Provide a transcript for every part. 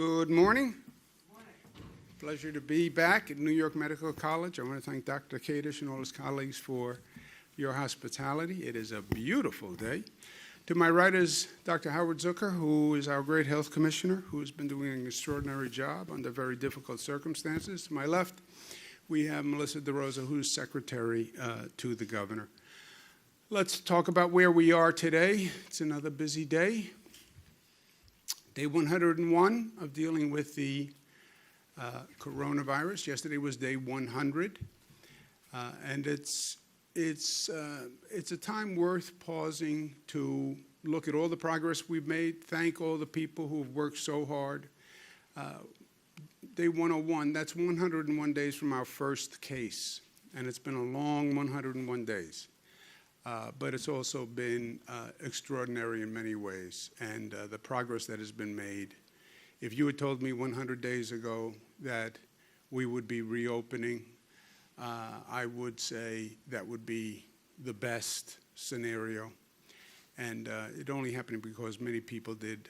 Good morning. Pleasure to be back at New York Medical College. I want to thank Dr. Kadish and all his colleagues for your hospitality. It is a beautiful day. To my right is Dr. Howard Zucker, who is our great health commissioner, who has been doing an extraordinary job under very difficult circumstances. To my left, we have Melissa DeRosa, who's secretary to the governor. Let's talk about where we are today. It's another busy day. Day 101 of dealing with the coronavirus. Yesterday was day 100, and it's a time worth pausing to look at all the progress we've made, thank all the people who have worked so hard. Day 101, that's 101 days from our first case, and it's been a long 101 days. But it's also been extraordinary in many ways, and the progress that has been made. If you had told me 100 days ago that we would be reopening, I would say that would be the best scenario. And it only happened because many people did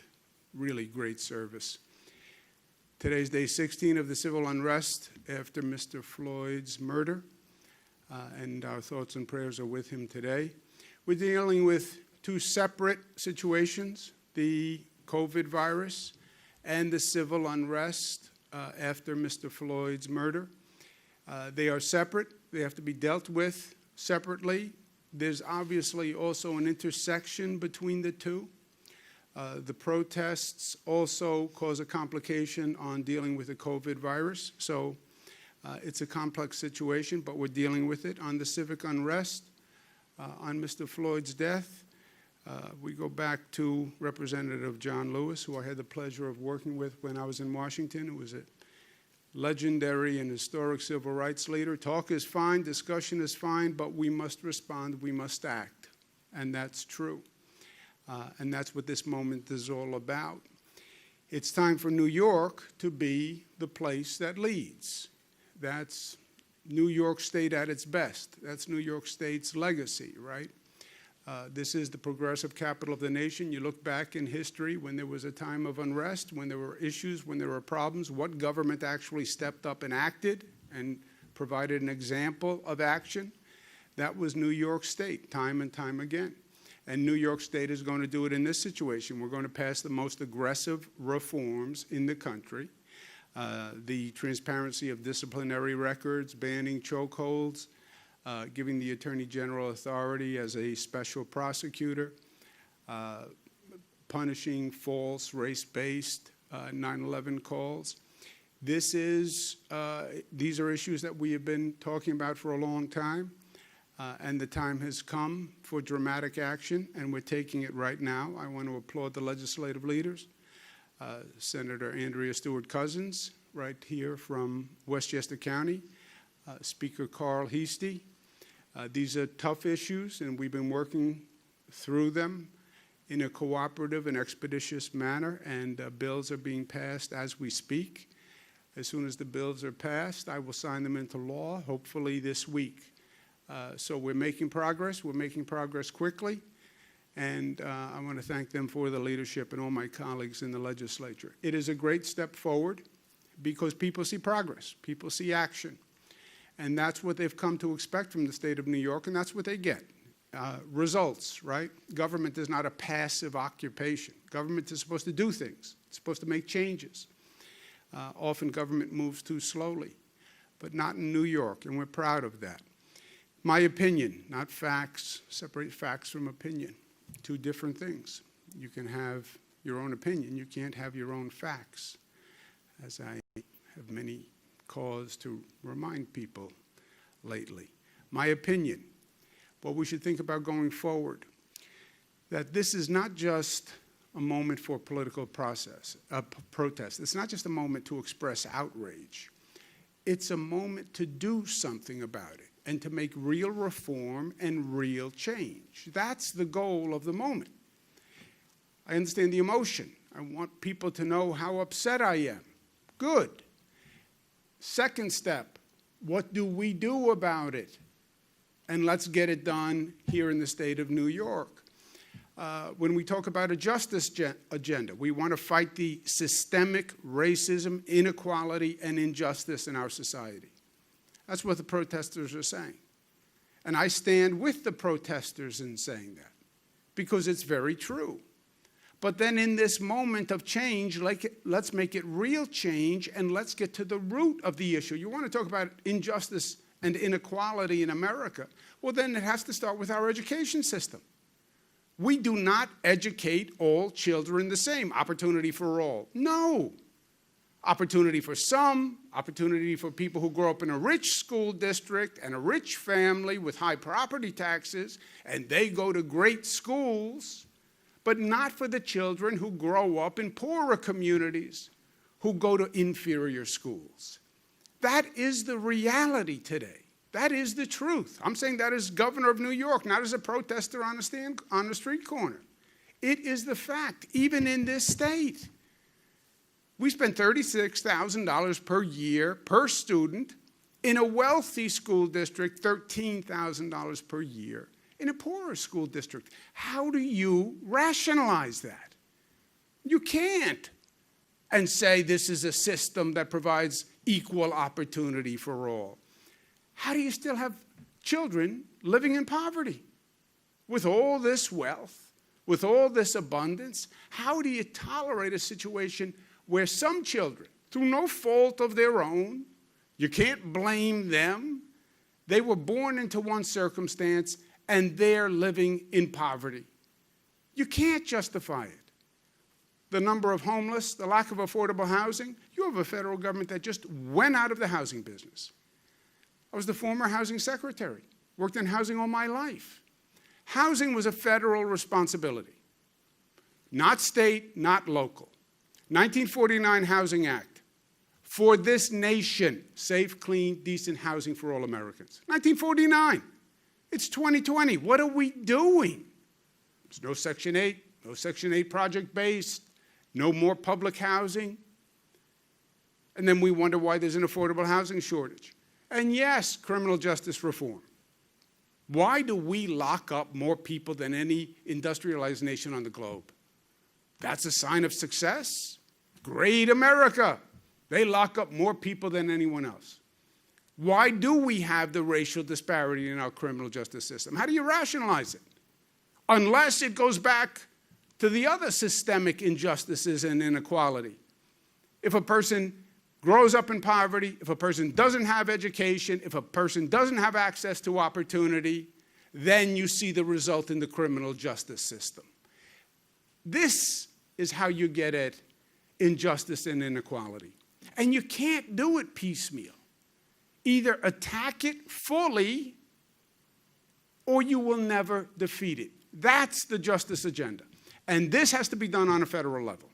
really great service. Today's day 16 of the civil unrest after Mr. Floyd's murder. And our thoughts and prayers are with him today. We're dealing with two separate situations, the COVID virus and the civil unrest after Mr. Floyd's murder. They are separate. They have to be dealt with separately. There's obviously also an intersection between the two. The protests also cause a complication on dealing with the COVID virus. So it's a complex situation, but we're dealing with it. On the civic unrest, on Mr. Floyd's death, we go back to Representative John Lewis, who I had the pleasure of working with when I was in Washington. It was a legendary and historic civil rights leader. Talk is fine, discussion is fine, but we must respond, we must act. And that's true. And that's what this moment is all about. It's time for New York to be the place that leads. That's New York State at its best. That's New York State's legacy, right? This is the progressive capital of the nation. You look back in history when there was a time of unrest, when there were issues, when there were problems, what government actually stepped up and acted and provided an example of action? That was New York State, time and time again. And New York State is going to do it in this situation. We're going to pass the most aggressive reforms in the country. The transparency of disciplinary records, banning chokeholds, giving the Attorney General authority as a special prosecutor, punishing false race-based 9/11 calls. These are issues that we have been talking about for a long time, and the time has come for dramatic action, and we're taking it right now. I want to applaud the legislative leaders. Senator Andrea Stewart-Cousins, right here from Westchester County, Speaker Carl Heastie. These are tough issues, and we've been working through them in a cooperative and expeditious manner, and bills are being passed as we speak. As soon as the bills are passed, I will sign them into law, hopefully this week. So we're making progress. We're making progress quickly. And I want to thank them for the leadership and all my colleagues in the legislature. It is a great step forward because people see progress, people see action. And that's what they've come to expect from the state of New York, and that's what they get. Results, right? Government is not a passive occupation. Government is supposed to do things. It's supposed to make changes. Often government moves too slowly, but not in New York, and we're proud of that. My opinion, not facts, separate facts from opinion. Two different things. You can have your own opinion. You can't have your own facts, as I have many cause to remind people lately. My opinion, what we should think about going forward, that this is not just a moment for political protest. It's not just a moment to express outrage. It's a moment to do something about it and to make real reform and real change. That's the goal of the moment. I understand the emotion. I want people to know how upset I am. Good. Second step, what do we do about it? And let's get it done here in the state of New York. when we talk about a justice agenda. We want to fight the systemic racism, inequality, and injustice in our society. That's what the protesters are saying. And I stand with the protesters in saying that, because it's very true. But then in this moment of change, let's make it real change, and let's get to the root of the issue. You want to talk about injustice and inequality in America? Well, then it has to start with our education system. We do not educate all children the same. Opportunity for all. No. Opportunity for some, opportunity for people who grow up in a rich school district and a rich family with high property taxes, and they go to great schools, but not for the children who grow up in poorer communities, who go to inferior schools. That is the reality today. That is the truth. I'm saying that as governor of New York, not as a protester on the street corner. It is the fact, even in this state. We spend $36,000 per year per student. In a wealthy school district, $13,000 per year. In a poorer school district. How do you rationalize that? You can't. And say this is a system that provides equal opportunity for all. How do you still have children living in poverty? With all this wealth, with all this abundance, how do you tolerate a situation where some children, through no fault of their own, you can't blame them, they were born into one circumstance and they're living in poverty? You can't justify it. The number of homeless, the lack of affordable housing, you have a federal government that just went out of the housing business. I was the former housing secretary, worked in housing all my life. Housing was a federal responsibility, not state, not local. 1949 Housing Act, for this nation, safe, clean, decent housing for all Americans. 1949. It's 2020. What are we doing? There's no Section 8, no Section 8 project-based, no more public housing. And then we wonder why there's an affordable housing shortage. And yes, criminal justice reform. Why do we lock up more people than any industrialized nation on the globe? That's a sign of success. Great America. They lock up more people than anyone else. Why do we have the racial disparity in our criminal justice system? How do you rationalize it? Unless it goes back to the other systemic injustices and inequality. If a person grows up in poverty, if a person doesn't have education, if a person doesn't have access to opportunity, then you see the result in the criminal justice system. This is how you get at injustice and inequality. And you can't do it piecemeal. Either attack it fully, or you will never defeat it. That's the justice agenda. And this has to be done on a federal level.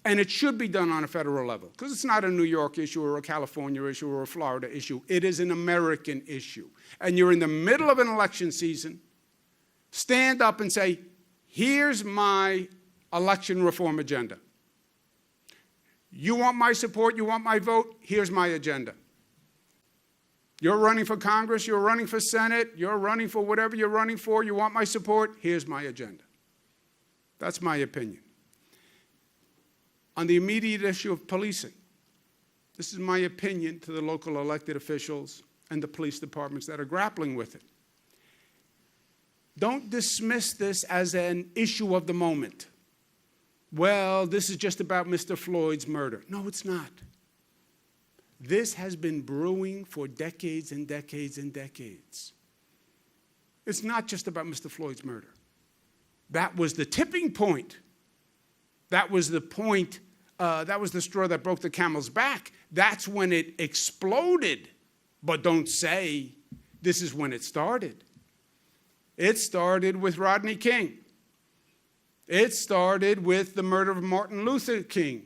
And it should be done on a federal level, because it's not a New York issue or a California issue or a Florida issue. It is an American issue. And you're in the middle of an election season. Stand up and say, here's my election reform agenda. You want my support, you want my vote, here's my agenda. You're running for Congress, you're running for Senate, you're running for whatever you're running for, you want my support, here's my agenda. That's my opinion. On the immediate issue of policing, this is my opinion to the local elected officials and the police departments that are grappling with it. Don't dismiss this as an issue of the moment. Well, this is just about Mr. Floyd's murder. No, it's not. This has been brewing for decades and decades and decades. It's not just about Mr. Floyd's murder. That was the tipping point. That was the point, that was the straw that broke the camel's back. That's when it exploded. But don't say this is when it started. It started with Rodney King. It started with the murder of Martin Luther King.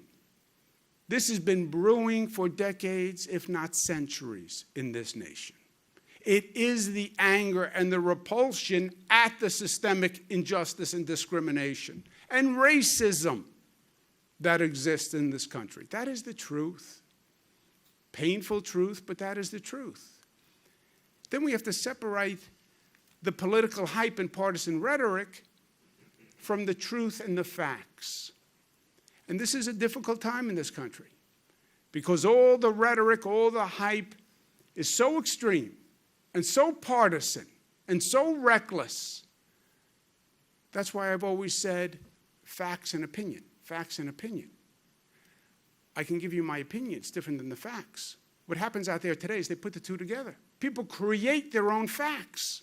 This has been brewing for decades, if not centuries, in this nation. It is the anger and the repulsion at the systemic injustice and discrimination and racism that exists in this country. That is the truth. Painful truth, but that is the truth. Then we have to separate the political hype and partisan rhetoric from the truth and the facts. And this is a difficult time in this country because all the rhetoric, all the hype is so extreme and so partisan and so reckless. That's why I've always said facts and opinion, facts and opinion. I can give you my opinion. It's different than the facts. What happens out there today is they put the two together. People create their own facts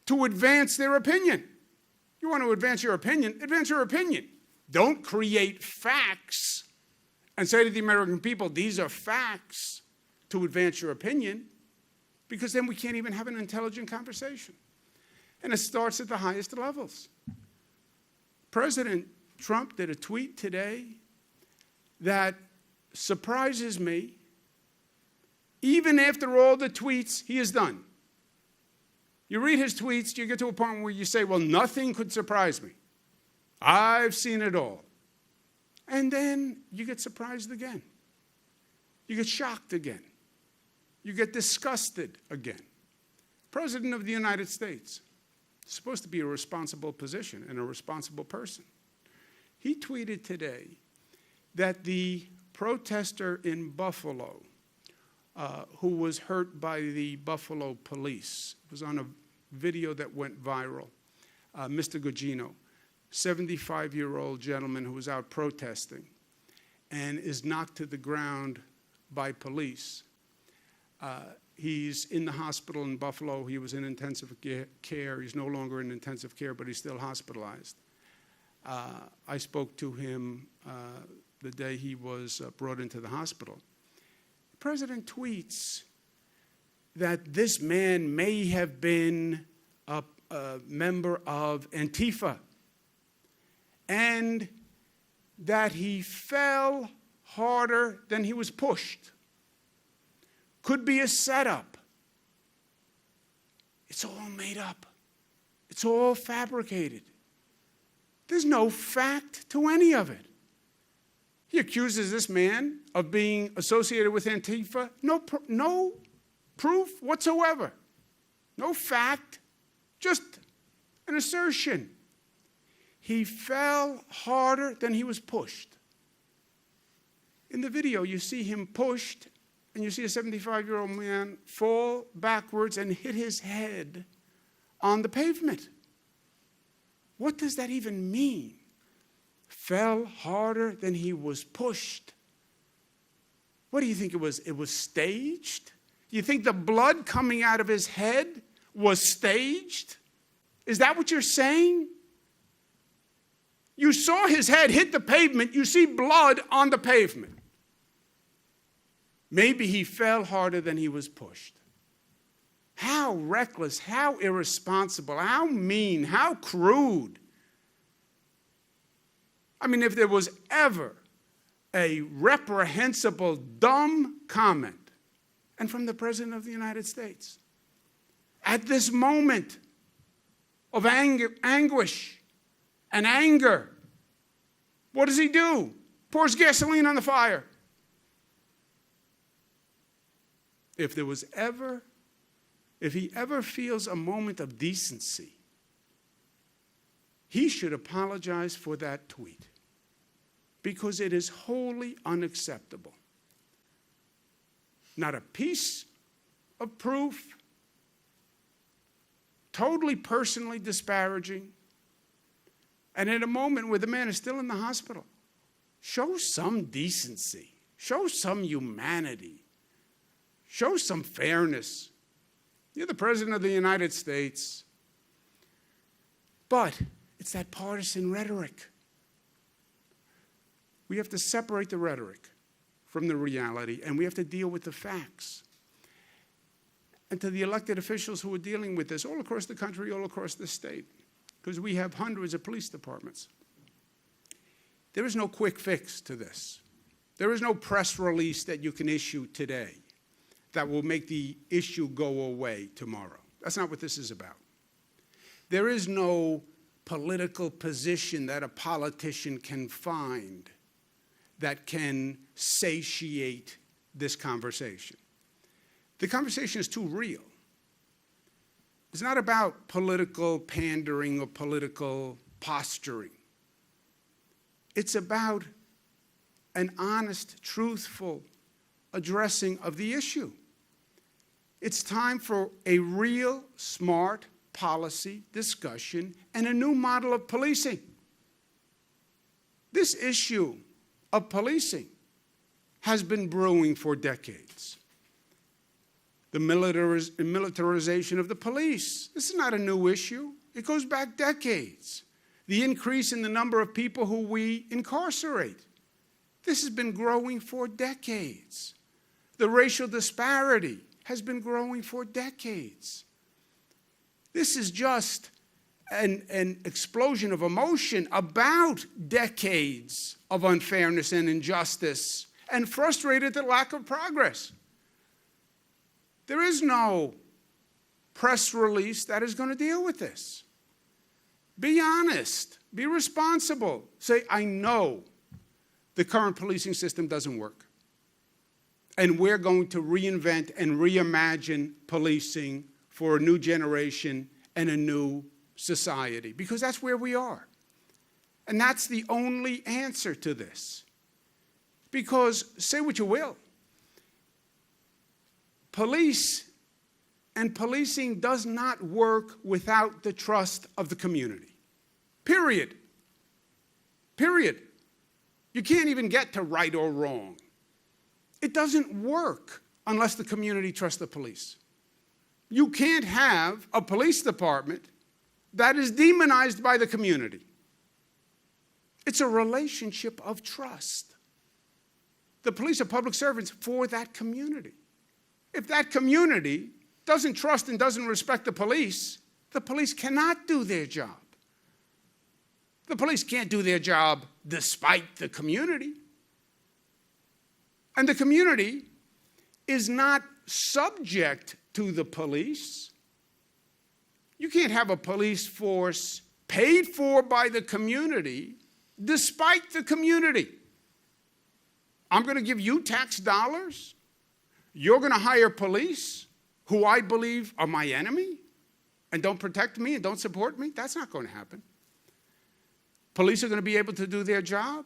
to advance their opinion. You want to advance your opinion, advance your opinion. Don't create facts and say to the American people, these are facts to advance your opinion, because then we can't even have an intelligent conversation. And it starts at the highest levels. President Trump did a tweet today that surprises me. Even after all the tweets he has done. You read his tweets, you get to a point where you say, well, nothing could surprise me. I've seen it all. And then you get surprised again. You get shocked again. You get disgusted again. President of the United States is supposed to be a responsible position and a responsible person. He tweeted today that the protester in Buffalo, who was hurt by the Buffalo police, it was on a video that went viral, Mr. Gugino, 75-year-old gentleman who was out protesting and is knocked to the ground by police. He's in the hospital in Buffalo. He was in intensive care. He's no longer in intensive care, but he's still hospitalized. I spoke to him the day he was brought into the hospital. The president tweets that this man may have been a member of Antifa and that he fell harder than he was pushed. Could be a setup. It's all made up. It's all fabricated. There's no fact to any of it. He accuses this man of being associated with Antifa. No proof whatsoever. No fact, just an assertion. He fell harder than he was pushed. In the video, you see him pushed, and you see a 75-year-old man fall backwards and hit his head on the pavement. What does that even mean? Fell harder than he was pushed. What do you think it was? It was staged? You think the blood coming out of his head was staged? Is that what you're saying? You saw his head hit the pavement. You see blood on the pavement. Maybe he fell harder than he was pushed. How reckless, how irresponsible, how mean, how crude. I mean, if there was ever a reprehensible, dumb comment, and from the President of the United States, at this moment of anguish and anger, what does he do? Pours gasoline on the fire. If he ever feels a moment of decency, he should apologize for that tweet, because it is wholly unacceptable. Not a piece of proof, totally personally disparaging, and in a moment where the man is still in the hospital. Show some decency, show some humanity, show some fairness. You're the President of the United States. But it's that partisan rhetoric. We have to separate the rhetoric from the reality, and we have to deal with the facts. And to the elected officials who are dealing with this all across the country, all across the state, because we have hundreds of police departments, there is no quick fix to this. There is no press release that you can issue today that will make the issue go away tomorrow. That's not what this is about. There is no political position that a politician can find that can satiate this conversation. The conversation is too real. It's not about political pandering or political posturing. It's about an honest, truthful addressing of the issue. It's time for a real, smart policy discussion and a new model of policing. This issue of policing has been brewing for decades. The militarization of the police. This is not a new issue. It goes back decades. The increase in the number of people who we incarcerate. This has been growing for decades. The racial disparity has been growing for decades. This is just an explosion of emotion about decades of unfairness and injustice, and frustrated at the lack of progress. There is no press release that is going to deal with this. Be honest. Be responsible. Say, I know the current policing system doesn't work, and we're going to reinvent and reimagine policing for a new generation and a new society, because that's where we are. And that's the only answer to this. Because, say what you will, police and policing does not work without the trust of the community. Period. Period. You can't even get to right or wrong. It doesn't work unless the community trusts the police. You can't have a police department that is demonized by the community. It's a relationship of trust. The police are public servants for that community. If that community doesn't trust and doesn't respect the police cannot do their job. The police can't do their job despite the community. And the community is not subject to the police. You can't have a police force paid for by the community despite the community. I'm going to give you tax dollars. You're going to hire police who I believe are my enemy and don't protect me and don't support me. That's not going to happen. Police are going to be able to do their job.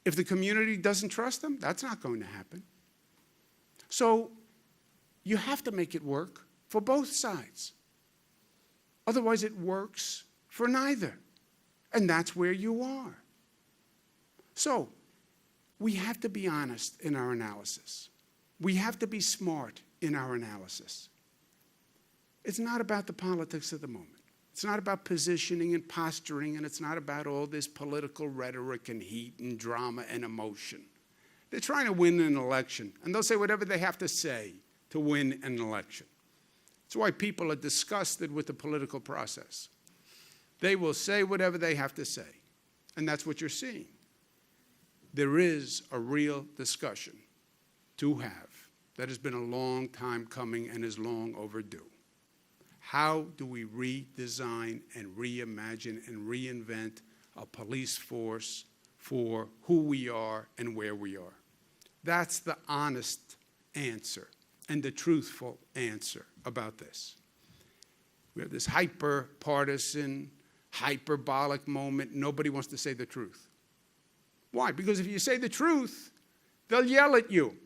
If the community doesn't trust them, that's not going to happen. So you have to make it work for both sides. Otherwise, it works for neither. And that's where you are. So we have to be honest in our analysis. We have to be smart in our analysis. It's not about the politics of the moment. It's not about positioning and posturing, and it's not about all this political rhetoric and heat and drama and emotion. They're trying to win an election, and they'll say whatever they have to say to win an election. That's why people are disgusted with the political process. They will say whatever they have to say, and that's what you're seeing. There is a real discussion to have that has been a long time coming and is long overdue. How do we redesign and reimagine and reinvent a police force for who we are and where we are? That's the honest answer and the truthful answer about this. We have this hyper-partisan, hyperbolic moment. Nobody wants to say the truth. Why? Because if you say the truth, they'll yell at you.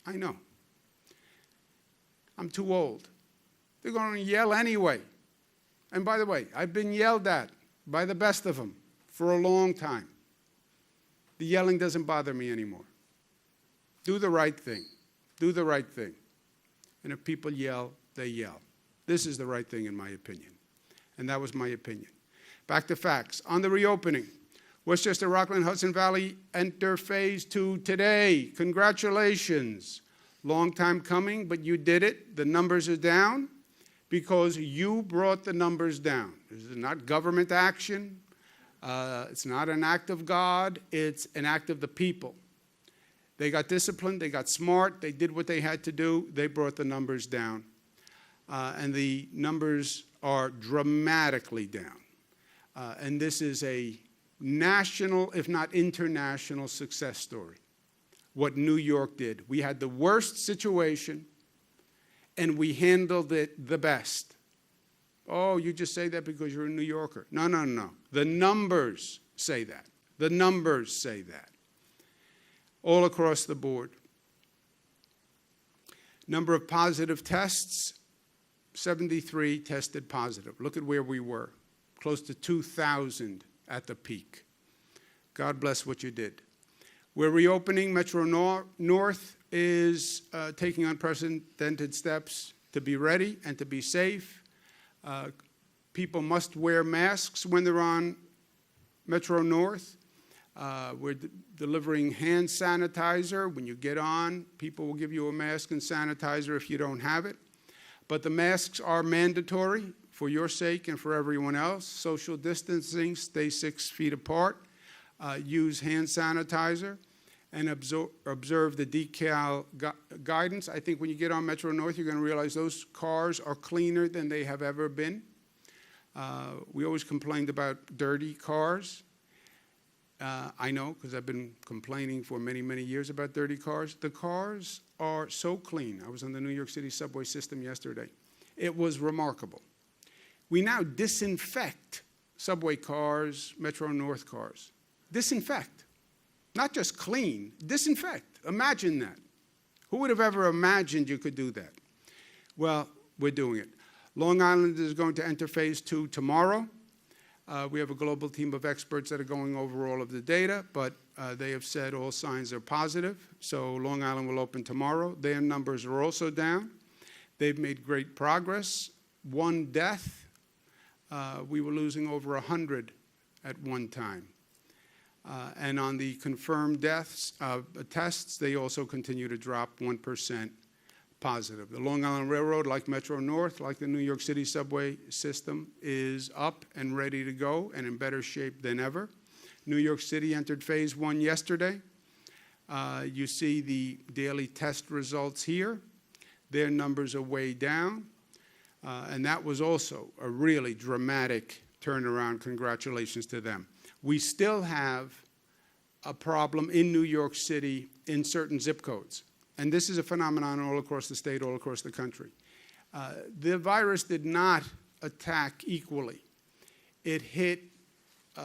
I know. I'm too old. They're going to yell anyway. And by the way, I've been yelled at by the best of them for a long time. The yelling doesn't bother me anymore. Do the right thing. Do the right thing. And if people yell, they yell. This is the right thing in my opinion. And that was my opinion. Back to facts. On the reopening, Westchester, Rockland, Hudson Valley enter phase 2 today. Congratulations. Long time coming, but you did it. The numbers are down because you brought the numbers down. This is not government action. It's not an act of God. It's an act of the people. They got disciplined. They got smart. They did what they had to do. They brought the numbers down. And the numbers are dramatically down. And this is a national, if not international, success story. What New York did. We had the worst situation, and we handled it the best. Oh, you just say that because you're a New Yorker. No, no, no. The numbers say that. The numbers say that. All across the board. Number of positive tests, 73 tested positive. Look at where we were. Close to 2,000 at the peak. God bless what you did. We're reopening. Metro North is taking unprecedented steps to be ready and to be safe. People must wear masks when they're on Metro North. We're delivering hand sanitizer. When you get on, people will give you a mask and sanitizer if you don't have it. But the masks are mandatory for your sake and for everyone else. Social distancing, stay 6 feet apart, use hand sanitizer, and observe the decal guidance. I think when you get on Metro North, you're going to realize those cars are cleaner than they have ever been. We always complained about dirty cars. I know, because I've been complaining for many, many years about dirty cars. The cars are so clean. I was on the New York City subway system yesterday. It was remarkable. We now disinfect subway cars, Metro North cars. Disinfect. Not just clean, disinfect. Imagine that. Who would have ever imagined you could do that? Well, we're doing it. Long Island is going to enter phase 2 tomorrow. We have a global team of experts that are going over all of the data, but they have said all signs are positive. So Long Island will open tomorrow. Their numbers are also down. They've made great progress. 1 death. We were losing over 100 at one time. And on the confirmed deaths, tests, they also continue to drop 1% positive. The Long Island Railroad, like Metro North, like the New York City subway system, is up and ready to go and in better shape than ever. New York City entered phase 1 yesterday. You see the daily test results here. Their numbers are way down. And that was also a really dramatic turnaround. Congratulations to them. We still have a problem in New York City in certain zip codes. And this is a phenomenon all across the state, all across the country. The virus did not attack equally. It hit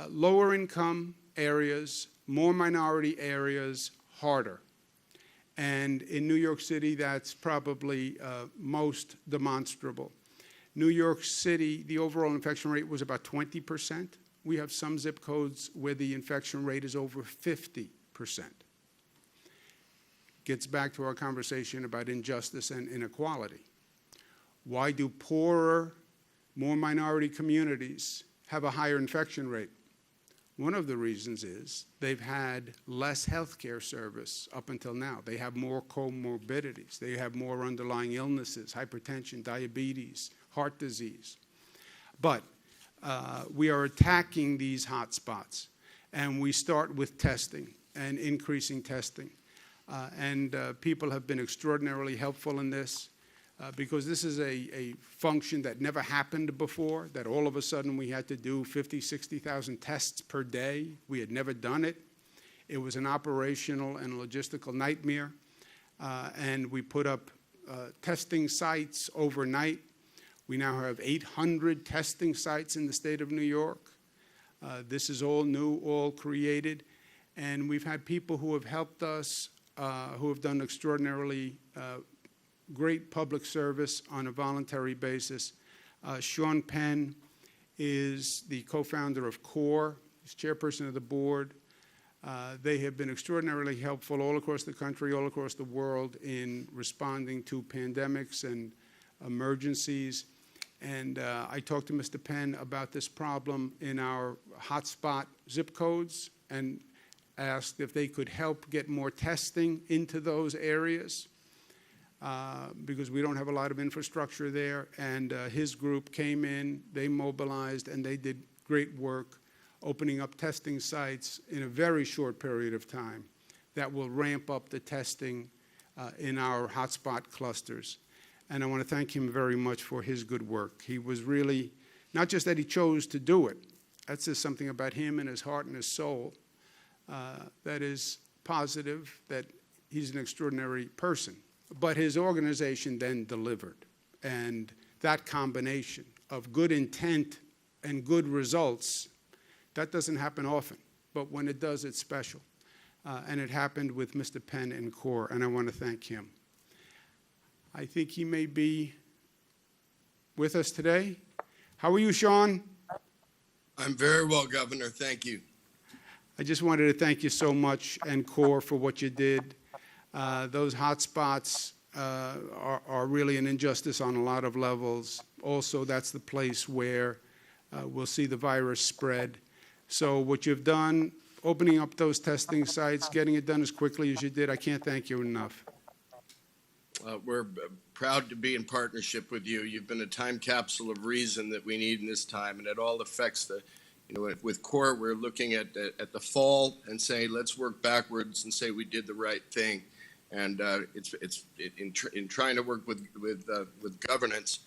lower income areas, more minority areas harder. And in New York City, that's probably most demonstrable. New York City, the overall infection rate was about 20%. We have some zip codes where the infection rate is over 50%. Gets back to our conversation about injustice and inequality. Why do poorer, more minority communities have a higher infection rate? One of the reasons is they've had less health care service up until now. They have more comorbidities. They have more underlying illnesses, hypertension, diabetes, heart disease. But we are attacking these hot spots, and we start with testing and increasing testing. People have been extraordinarily helpful in this because this is a function that never happened before, that all of a sudden we had to do 50, 60,000 tests per day. We had never done it. It was an operational and logistical nightmare. And we put up testing sites overnight. We now have 800 testing sites in the state of New York. This is all new, all created. And we've had people who have helped us, who have done extraordinarily great public service on a voluntary basis. Sean Penn is the co-founder of CORE. He's chairperson of the board. They have been extraordinarily helpful all across the country, all across the world in responding to pandemics and emergencies. And I talked to Mr. Penn about this problem in our hotspot zip codes and asked if they could help get more testing into those areas because we don't have a lot of infrastructure there. And his group came in, they mobilized, and they did great work opening up testing sites in a very short period of time that will ramp up the testing in our hotspot clusters. And I want to thank him very much for his good work. He was really, not just that he chose to do it, that says something about him and his heart and his soul that is positive, that he's an extraordinary person. But his organization then delivered. And that combination of good intent and good results, that doesn't happen often. But when it does, it's special. And it happened with Mr. Penn and CORE, and I want to thank him. I think he may be with us today. How are you, Sean? I'm very well, Governor. Thank you. I just wanted to thank you so much, and CORE, for what you did. Those hot spots are really an injustice on a lot of levels. Also, that's the place where we'll see the virus spread. So what you've done, opening up those testing sites, getting it done as quickly as you did, I can't thank you enough. We're proud to be in partnership with you. You've been a time capsule of reason that we need in this time, and it all affects the, with CORE, we're looking at the fall and say, let's work backwards and say we did the right thing. And in trying to work with governance,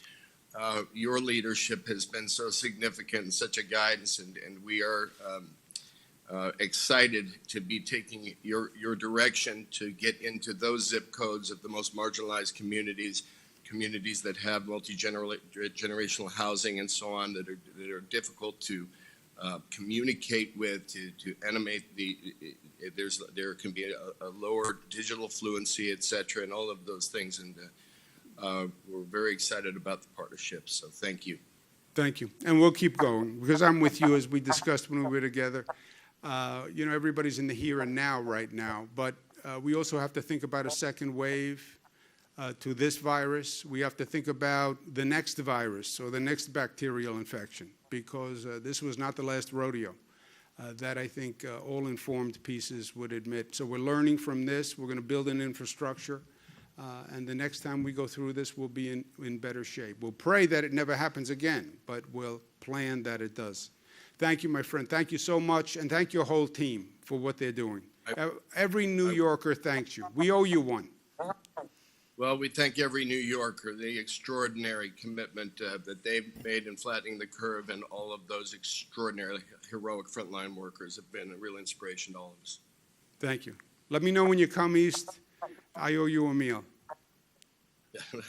your leadership has been so significant and such a guidance, and we are excited to be taking your direction to get into those zip codes of the most marginalized communities that have multi-generational housing and so on, that are difficult to communicate with, to animate there can be a lower digital fluency, et cetera, and all of those things. And we're very excited about the partnership. So thank you. Thank you. And we'll keep going, because I'm with you, as we discussed when we were together. Everybody's in the here and now right now, but we also have to think about a second wave to this virus. We have to think about the next virus or the next bacterial infection, because this was not the last rodeo. That I think all informed pieces would admit. So we're learning from this. We're going to build an infrastructure. And the next time we go through this, we'll be in better shape. We'll pray that it never happens again, but we'll plan that it does. Thank you, my friend. Thank you so much, and thank your whole team for what they're doing. Every New Yorker thanks you. We owe you one. Well, we thank every New Yorker, the extraordinary commitment that they've made in flattening the curve, and all of those extraordinarily heroic frontline workers have been a real inspiration to all of us. Thank you. Let me know when you come east. I owe you a meal.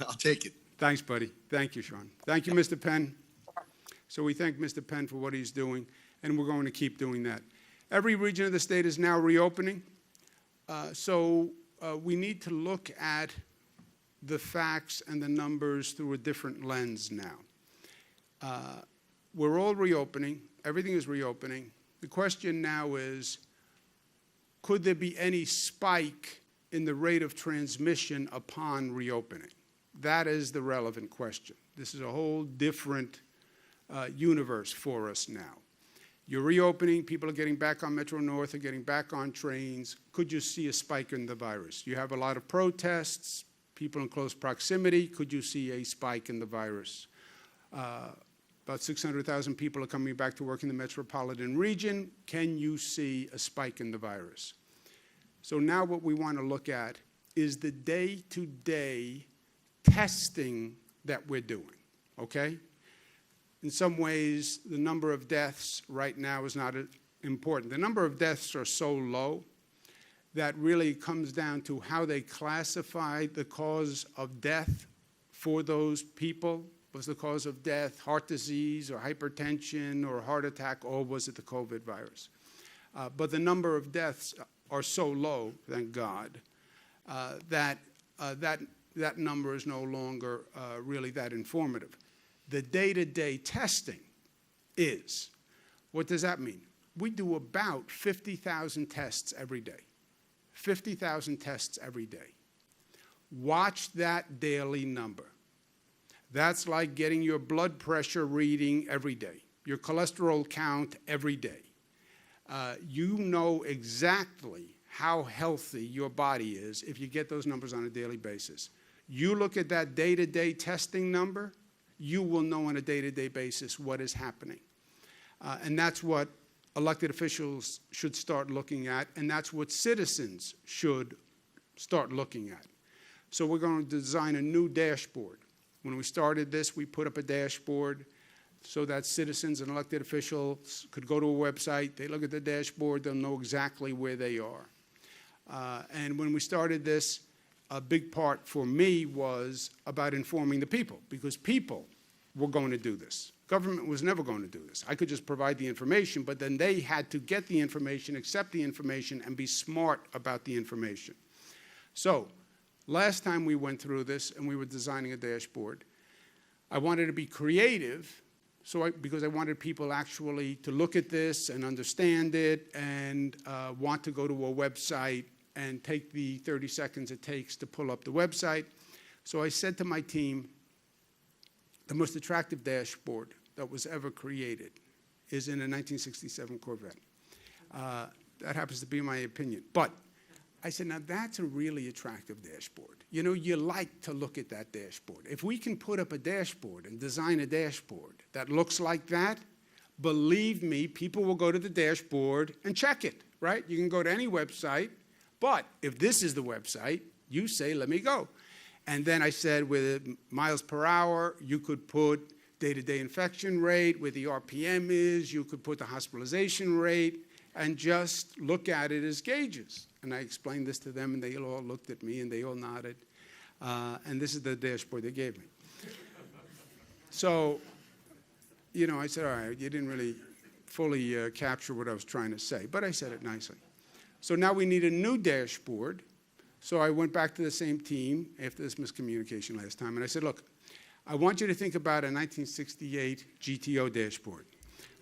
I'll take it. Thanks, buddy. Thank you, Sean. Thank you, Mr. Penn. So we thank Mr. Penn for what he's doing, and we're going to keep doing that. Every region of the state is now reopening, so we need to look at the facts and the numbers through a different lens now. We're all reopening. Everything is reopening. The question now is, could there be any spike in the rate of transmission upon reopening? That is the relevant question. This is a whole different universe for us now. You're reopening, people are getting back on Metro North, are getting back on trains. Could you see a spike in the virus? You have a lot of protests, people in close proximity. Could you see a spike in the virus? About 600,000 people are coming back to work in the metropolitan region. Can you see a spike in the virus? So now what we want to look at is the day-to-day testing that we're doing, okay? In some ways, the number of deaths right now is not important. The number of deaths are so low that really comes down to how they classify the cause of death for those people. Was the cause of death heart disease or hypertension or heart attack, or was it the COVID virus? But the number of deaths are so low, thank God, that number is no longer really that informative. The day-to-day testing is, what does that mean? We do about 50,000 tests every day. 50,000 tests every day. Watch that daily number. That's like getting your blood pressure reading every day, your cholesterol count every day. You know exactly how healthy your body is if you get those numbers on a daily basis. You look at that day-to-day testing number, you will know on a day-to-day basis what is happening. And that's what elected officials should start looking at, and that's what citizens should start looking at. So we're going to design a new dashboard. When we started this, we put up a dashboard so that citizens and elected officials could go to a website, they look at the dashboard, they'll know exactly where they are. And when we started this, a big part for me was about informing the people, because people were going to do this. Government was never going to do this. I could just provide the information, but then they had to get the information, accept the information, and be smart about the information. So last time we went through this and we were designing a dashboard, I wanted to be creative because I wanted people actually to look at this and understand it and want to go to a website and take the 30 seconds it takes to pull up the website. So I said to my team, the most attractive dashboard that was ever created is in a 1967 Corvette. That happens to be my opinion. But I said, now that's a really attractive dashboard. You know, you like to look at that dashboard. If we can put up a dashboard and design a dashboard that looks like that, believe me, people will go to the dashboard and check it, right? You can go to any website, but if this is the website, you say, let me go. And then I said, with miles per hour, you could put day-to-day infection rate, where the RPM is, you could put the hospitalization rate, and just look at it as gauges. And I explained this to them, and they all looked at me, and they all nodded. And this is the dashboard they gave me. So, you know, I said, all right, you didn't really fully capture what I was trying to say, but I said it nicely. So now we need a new dashboard. So I went back to the same team after this miscommunication last time, and I said, look, I want you to think about a 1968 GTO dashboard,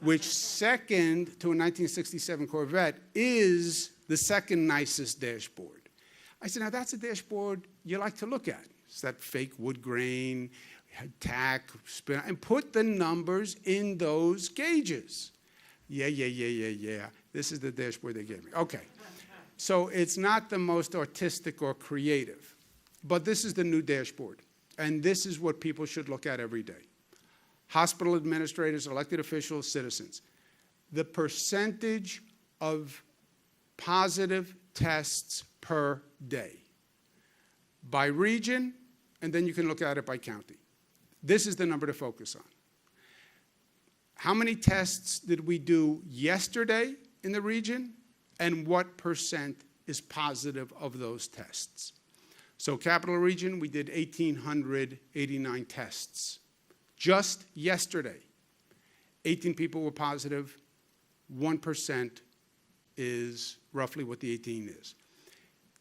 which second to a 1967 Corvette is the second nicest dashboard. I said, now that's a dashboard you like to look at. It's that fake wood grain, tack, spin, and put the numbers in those gauges. Yeah. This is the dashboard they gave me. Okay. So it's not the most artistic or creative, but this is the new dashboard, and this is what people should look at every day. Hospital administrators, elected officials, citizens. The percentage of positive tests per day by region, and then you can look at it by county. This is the number to focus on. How many tests did we do yesterday in the region? And what percent is positive of those tests? So Capital Region, we did 1,889 tests. Just yesterday, 18 people were positive. 1% is roughly what the 18 is.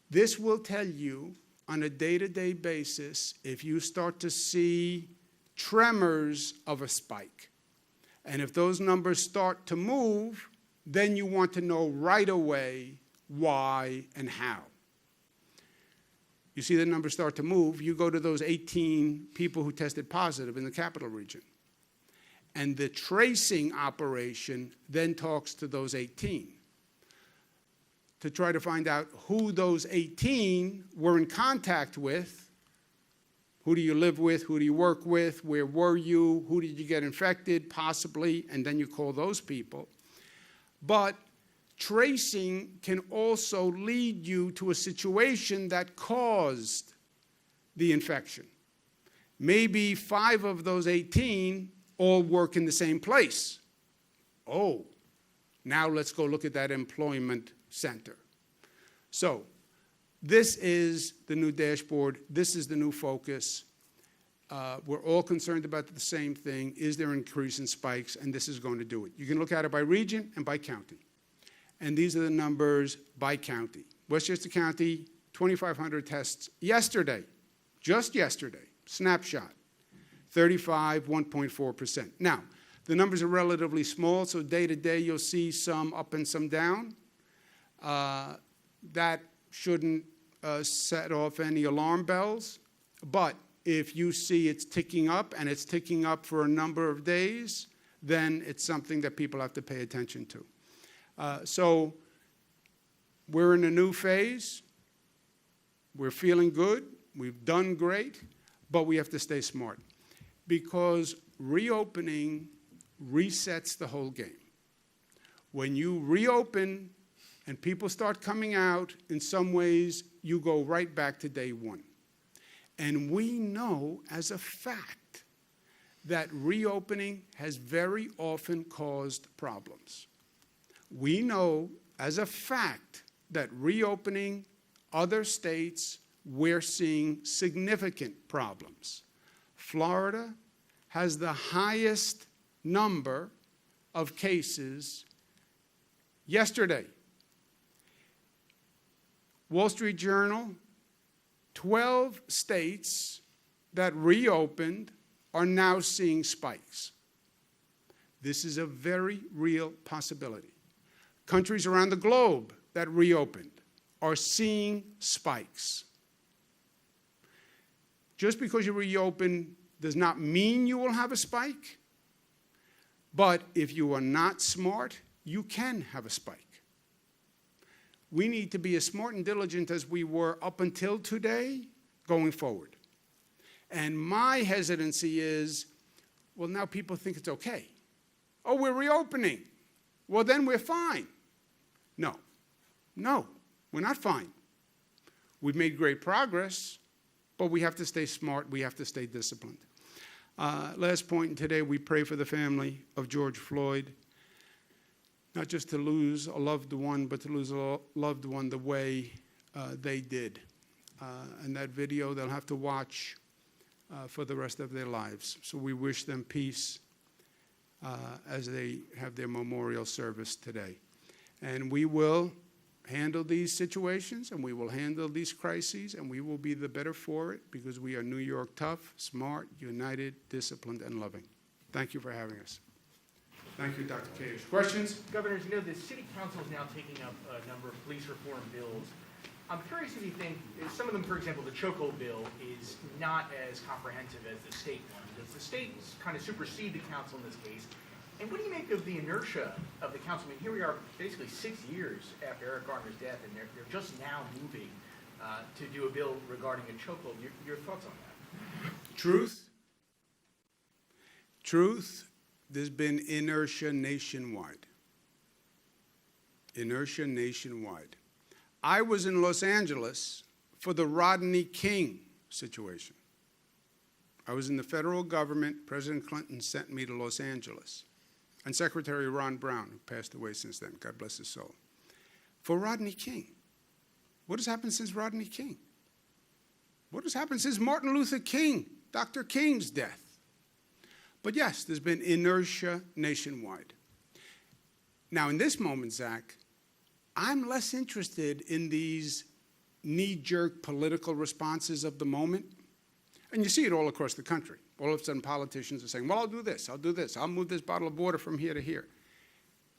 This will tell you on a day-to-day basis if you start to see tremors of a spike. And if those numbers start to move, then you want to know right away why and how. You see the numbers start to move, you go to those 18 people who tested positive in the Capital Region. And the tracing operation then talks to those 18 to try to find out who those 18 were in contact with. Who do you live with? Who do you work with? Where were you? Who did you get infected, possibly? And then you call those people. But tracing can also lead you to a situation that caused the infection. Maybe 5 of those 18 all work in the same place. Oh, now let's go look at that employment center. So this is the new dashboard. This is the new focus. We're all concerned about the same thing. Is there an increase in spikes? And this is going to do it. You can look at it by region and by county. And these are the numbers by county. Westchester County, 2,500 tests yesterday, just yesterday, snapshot, 35, 1.4%. Now, the numbers are relatively small, so day to day you'll see some up and some down. That shouldn't set off any alarm bells, but if you see it's ticking up and it's ticking up for a number of days, then it's something that people have to pay attention to. So we're in a new phase. We're feeling good. We've done great, but we have to stay smart because reopening resets the whole game. When you reopen and people start coming out, in some ways, you go right back to day one. And we know as a fact that reopening has very often caused problems. We know as a fact that reopening other states, we're seeing significant problems. Florida has the highest number of cases yesterday. Wall Street Journal, 12 states that reopened are now seeing spikes. This is a very real possibility. Countries around the globe that reopened are seeing spikes. Just because you reopen does not mean you will have a spike, but if you are not smart, you can have a spike. We need to be as smart and diligent as we were up until today going forward. And my hesitancy is, well, now people think it's okay. Oh, we're reopening. Well, then we're fine. No, we're not fine. We've made great progress, but we have to stay smart. We have to stay disciplined. Last point today, we pray for the family of George Floyd, not just to lose a loved one, but to lose a loved one the way they did. And that video they'll have to watch for the rest of their lives. So we wish them peace as they have their memorial service today. And we will handle these situations, and we will handle these crises, and we will be the better for it because we are New York tough, smart, united, disciplined, and loving. Thank you for having us. Thank you, Dr. Cage. Questions? Governor, as you know, the city council is now taking up a number of police reform bills. I'm curious if you think, some of them, for example, the chokehold bill is not as comprehensive as the state one. Does the state kind of supersede the council in this case? And what do you make of the inertia of the council? I mean, here we are basically 6 years after Eric Garner's death, and they're just now moving to do a bill regarding a chokehold. Your thoughts on that? Truth, there's been inertia nationwide. Inertia nationwide. I was in Los Angeles for the Rodney King situation. I was in the federal government. President Clinton sent me to Los Angeles. And Secretary Ron Brown, who passed away since then, God bless his soul, for Rodney King. What has happened since Rodney King? What has happened since Martin Luther King, Dr. King's death? But yes, there's been inertia nationwide. Now, in this moment, Zach, I'm less interested in these knee-jerk political responses of the moment. And you see it all across the country. All of a sudden, politicians are saying, well, I'll do this, I'll move this bottle of water from here to here.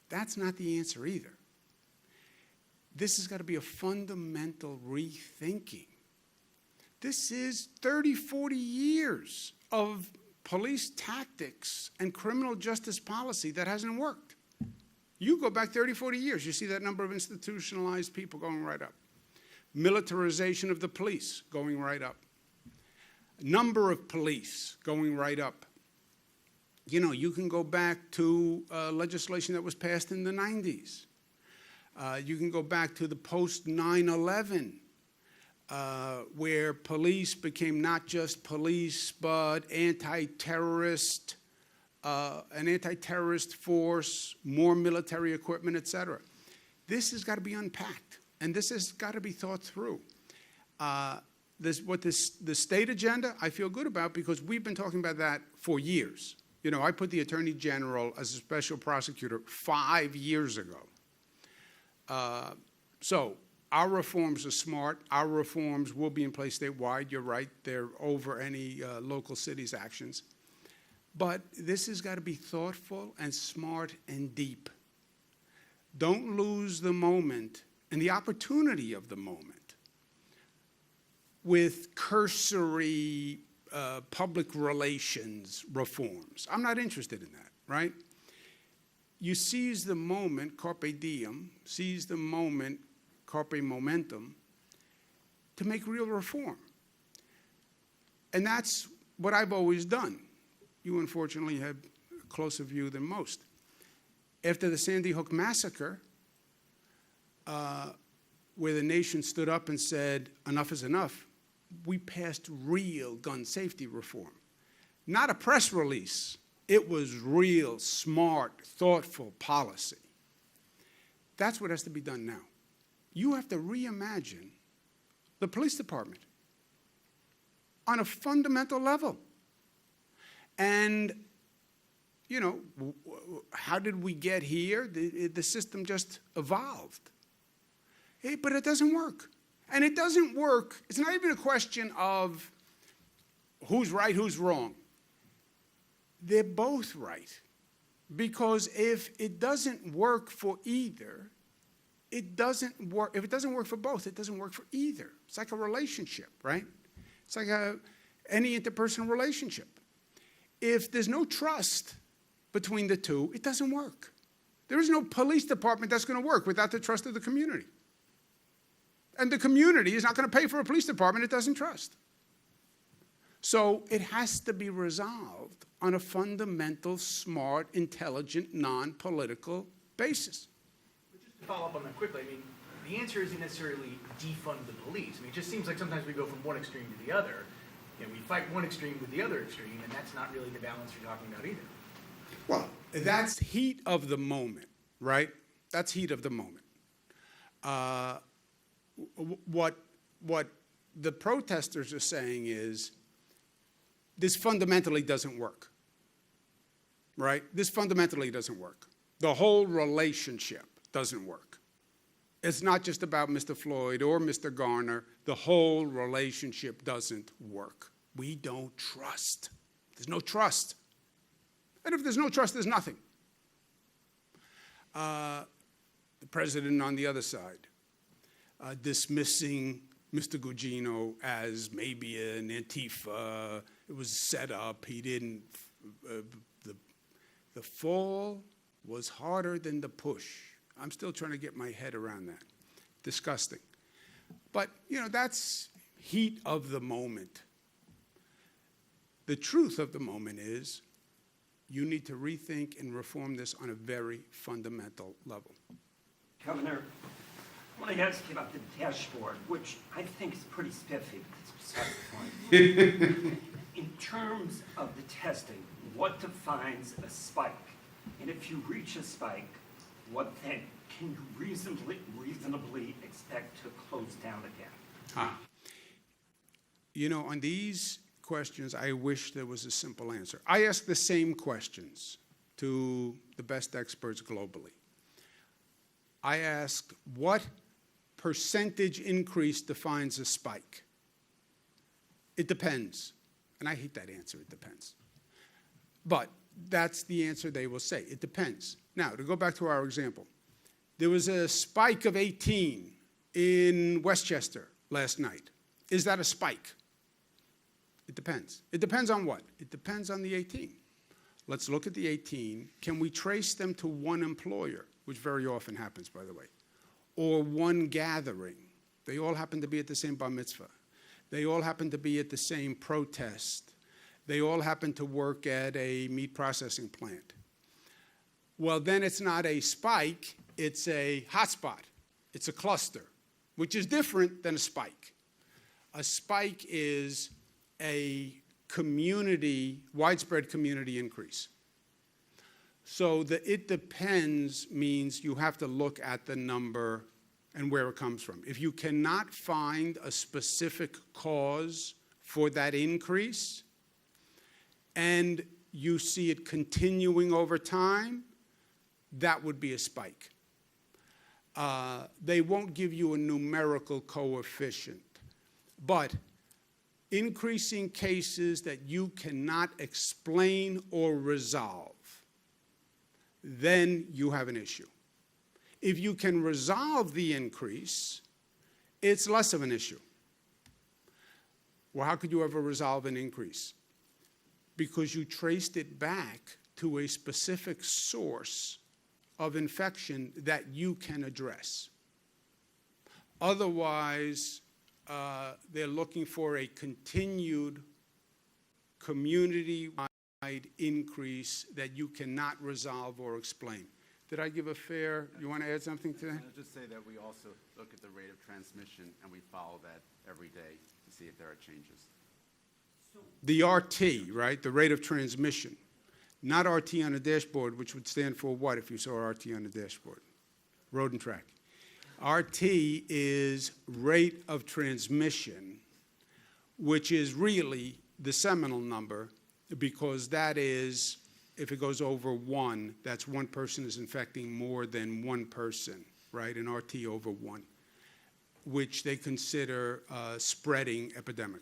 That's not the answer either. This has got to be a fundamental rethinking. This is 30, 40 years of police tactics and criminal justice policy that hasn't worked. You go back 30, 40 years, you see that number of institutionalized people going right up. Militarization of the police going right up. Number of police going right up. You know, you can go back to legislation that was passed in the 90s. You can go back to the post 9/11, where police became not just police, but anti-terrorist, an anti-terrorist force, more military equipment, et cetera. This has got to be unpacked, and this has got to be thought through. The state agenda, I feel good about because we've been talking about that for years. You know, I put the Attorney General as a special prosecutor 5 years ago. So our reforms are smart. Our reforms will be in place statewide. You're right. They're over any local city's actions. But this has got to be thoughtful and smart and deep. Don't lose the moment and the opportunity of the moment with cursory public relations reforms. I'm not interested in that, right? You seize the moment, carpe diem, seize the moment, carpe momentum, to make real reform. And that's what I've always done. You, unfortunately, had a closer view than most. After the Sandy Hook massacre, where the nation stood up and said, enough is enough, we passed real gun safety reform. Not a press release. It was real, smart, thoughtful policy. That's what has to be done now. You have to reimagine the police department on a fundamental level. And how did we get here? The system just evolved. But it doesn't work. And it doesn't work. It's not even a question of who's right, who's wrong. They're both right. Because if it doesn't work for either, it doesn't work. If it doesn't work for both, it doesn't work for either. It's like a relationship, right? It's like any interpersonal relationship. If there's no trust between the two, it doesn't work. There is no police department that's going to work without the trust of the community. And the community is not going to pay for a police department it doesn't trust. So it has to be resolved on a fundamental, smart, intelligent, non-political basis. But just to follow up on that quickly, I mean, the answer isn't necessarily defund the police. I mean, it just seems like sometimes we go from one extreme to the other. We fight one extreme with the other extreme, and that's not really the balance you're talking about either. Well, that's heat of the moment, right? That's heat of the moment. What the protesters are saying is this fundamentally doesn't work, right? This fundamentally doesn't work. The whole relationship doesn't work. It's not just about Mr. Floyd or Mr. Garner. The whole relationship doesn't work. We don't trust. There's no trust. And if there's no trust, there's nothing. The president on the other side, dismissing Mr. Gugino as maybe an Antifa. It was set up. He didn't. The fall was harder than the push. I'm still trying to get my head around that. Disgusting. But, that's heat of the moment. The truth of the moment is you need to rethink and reform this on a very fundamental level. Governor, I want to ask you about the dashboard, which I think is pretty spiffy. In terms of the testing, what defines a spike? And if you reach a spike, what then can you reasonably expect to close down again? On these questions, I wish there was a simple answer. I ask the same questions to the best experts globally. I ask, what percentage increase defines a spike? It depends. And I hate that answer, it depends. But that's the answer they will say. It depends. Now, to go back to our example, there was a spike of 18 in Westchester last night. Is that a spike? It depends. It depends on what? It depends on the 18. Let's look at the 18. Can we trace them to one employer, which very often happens, by the way, or one gathering? They all happen to be at the same bar mitzvah. They all happen to be at the same protest. They all happen to work at a meat processing plant. Well, then it's not a spike, it's a hotspot. It's a cluster, which is different than a spike. A spike is a widespread community increase. So the it depends means you have to look at the number and where it comes from. If you cannot find a specific cause for that increase, and you see it continuing over time, that would be a spike. They won't give you a numerical coefficient, but increasing cases that you cannot explain or resolve, then you have an issue. If you can resolve the increase, it's less of an issue. Well, how could you ever resolve an increase? Because you traced it back to a specific source of infection that you can address. Otherwise, they're looking for a continued community-wide increase that you cannot resolve or explain. Did I give a fair, you want to add something to that? I'll just say that we also look at the rate of transmission, and we follow that every day to see if there are changes. The RT, right, the rate of transmission, not RT on a dashboard, which would stand for what if you saw RT on the dashboard? Road and track. RT is rate of transmission, which is really the seminal number because that is if it goes over 1, that's one person is infecting more than one person, right? An RT over 1, which they consider spreading epidemic.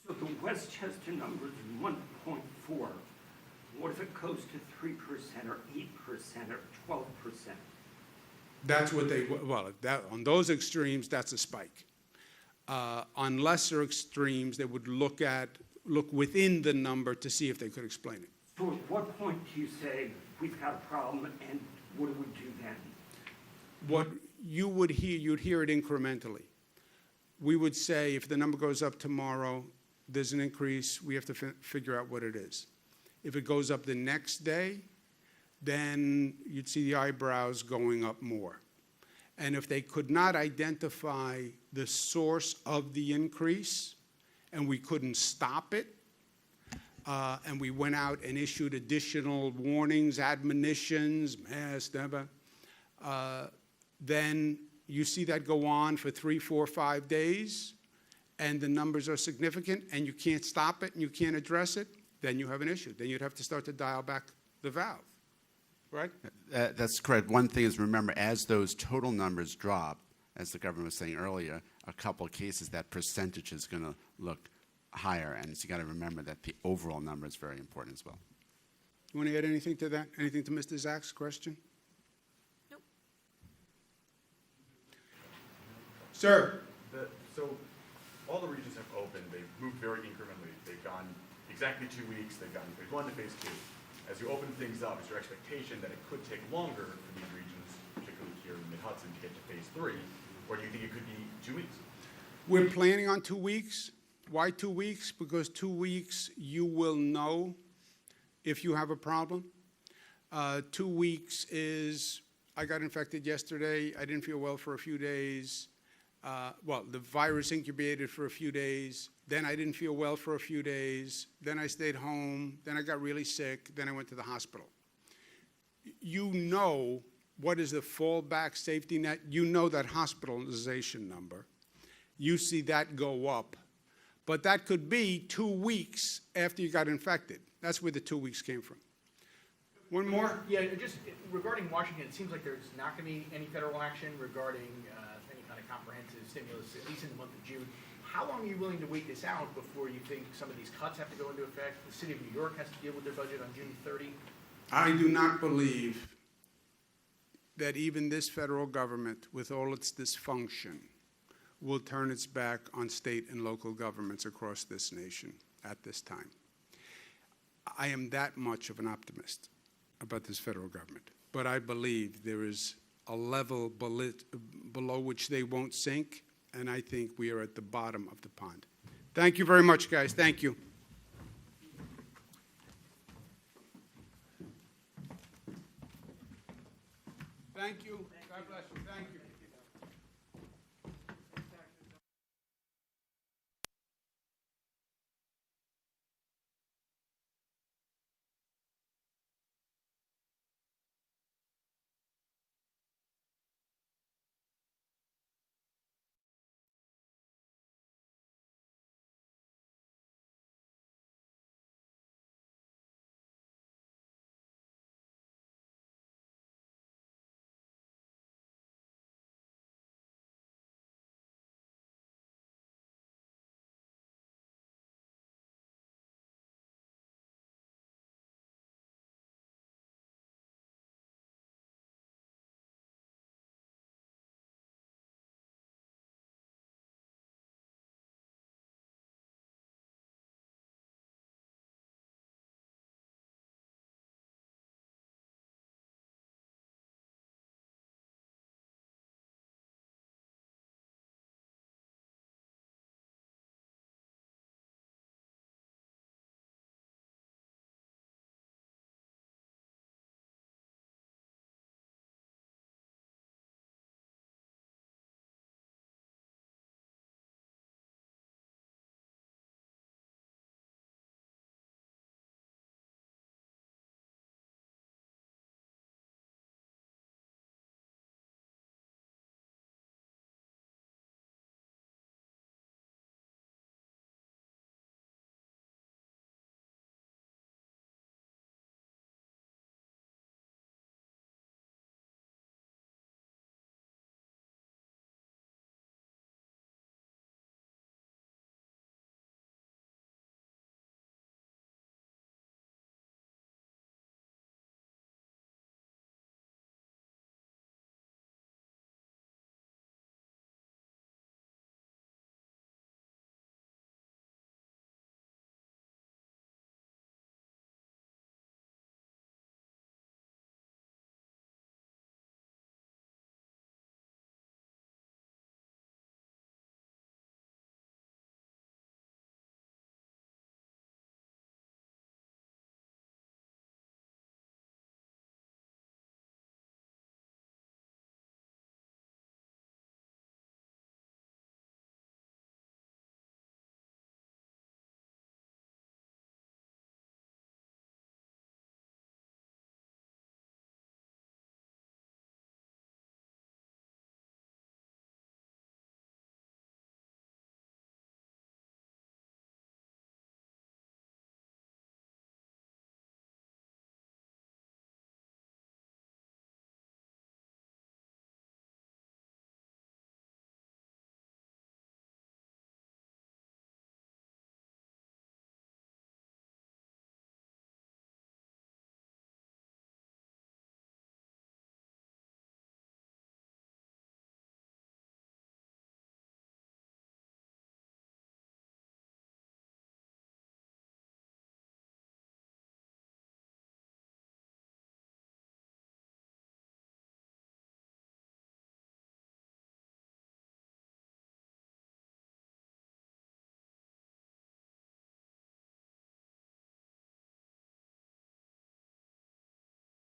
So the Westchester number is 1.4. What if it goes to 3% or 8% or 12%? That's what they, well, that, on those extremes, that's a spike. On lesser extremes, they would look within the number to see if they could explain it. So at what point do you say, we've got a problem, and what do we do then? What you would hear, you'd hear it incrementally. We would say if the number goes up tomorrow, there's an increase, we have to figure out what it is. If it goes up the next day, then you'd see the eyebrows going up more. And if they could not identify the source of the increase and we couldn't stop it, and we went out and issued additional warnings, admonitions, mask, then you see that go on for 3, 4, 5 days, and the numbers are significant, and you can't stop it and you can't address it, then you have an issue. Then you'd have to start to dial back the valve, right? That's correct. One thing is, remember, as those total numbers drop, as the governor was saying earlier, a couple of cases, that percentage is going to look higher, and so you got to remember that the overall number is very important as well. You want to add anything to that? Anything to Mr. Zach's question? Nope. Sir? So all the regions have opened. They've moved very incrementally. They've gone exactly 2 weeks. They've gone phase 1 to phase 2. As you open things up, is your expectation that it could take longer for these regions, particularly here in Mid-Hudson, to get to phase 3? Or do you think it could be 2 weeks? We're planning on 2 weeks. Why 2 weeks? Because 2 weeks you will know if you have a problem. 2 weeks is, I got infected yesterday, I didn't feel well for a few days. Well, the virus incubated for a few days, then I didn't feel well for a few days, then I stayed home, then I got really sick, then I went to the hospital. You know what is the fallback safety net. You know that hospitalization number. You see that go up. But that could be 2 weeks after you got infected. That's where the 2 weeks came from. One more? Yeah, just regarding Washington, it seems like there's not going to be any federal action regarding any kind of comprehensive stimulus, at least in the month of June. How long are you willing to wait this out before you think some of these cuts have to go into effect? The city of New York has to deal with their budget on June 30. I do not believe that even this federal government, with all its dysfunction, will turn its back on state and local governments across this nation at this time. I am that much of an optimist about this federal government, but I believe there is a level below which they won't sink, and I think we are at the bottom of the pond. Thank you very much, guys. Thank you. Thank you. God bless you. Thank you.